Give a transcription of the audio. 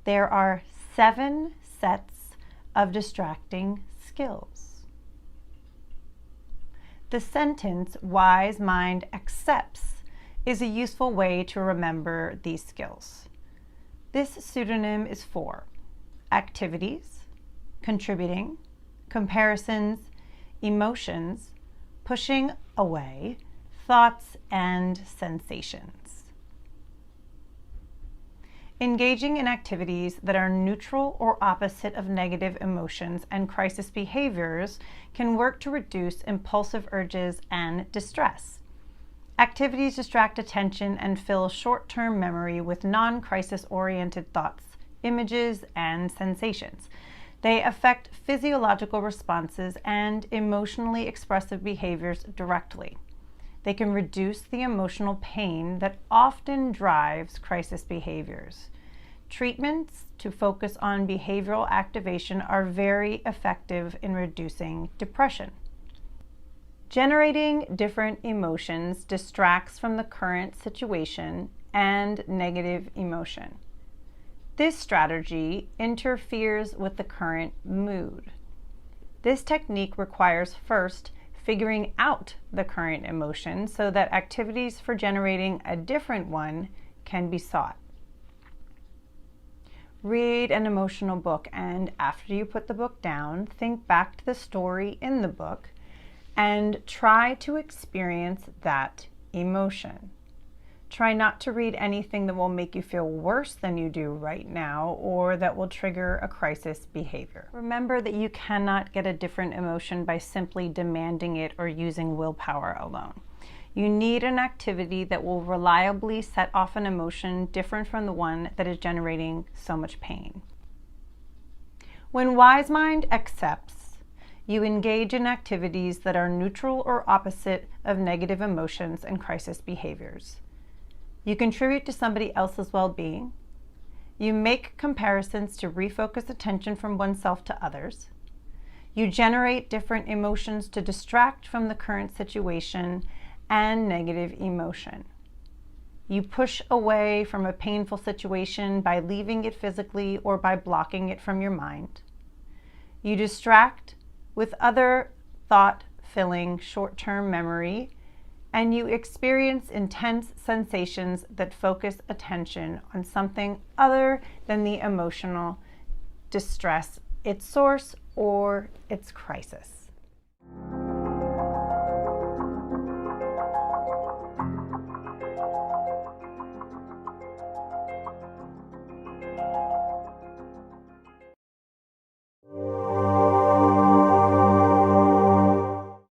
There are 7 sets of distracting skills. The sentence, "wise mind accepts," is a useful way to remember these skills. This pseudonym is for activities, contributing, comparisons, emotions, pushing away, thoughts, and sensations. Engaging in activities that are neutral or opposite of negative emotions and crisis behaviors can work to reduce impulsive urges and distress. Activities distract attention and fill short-term memory with non-crisis-oriented thoughts, images, and sensations. They affect physiological responses and emotionally expressive behaviors directly. They can reduce the emotional pain that often drives crisis behaviors. Treatments to focus on behavioral activation are very effective in reducing depression. Generating different emotions distracts from the current situation and negative emotion. This strategy interferes with the current mood. This technique requires first figuring out the current emotion so that activities for generating a different one can be sought. Read an emotional book, and after you put the book down, think back to the story in the book and try to experience that emotion. Try not to read anything that will make you feel worse than you do right now or that will trigger a crisis behavior. Remember that you cannot get a different emotion by simply demanding it or using willpower alone. You need an activity that will reliably set off an emotion different from the one that is generating so much pain. When Wise Mind accepts, you engage in activities that are neutral or opposite of negative emotions and crisis behaviors. You contribute to somebody else's well-being. You make comparisons to refocus attention from oneself to others. You generate different emotions to distract from the current situation and negative emotion. You push away from a painful situation by leaving it physically or by blocking it from your mind. You distract with other thought-filling short-term memory, and you experience intense sensations that focus attention on something other than the emotional distress, its source, or its crisis.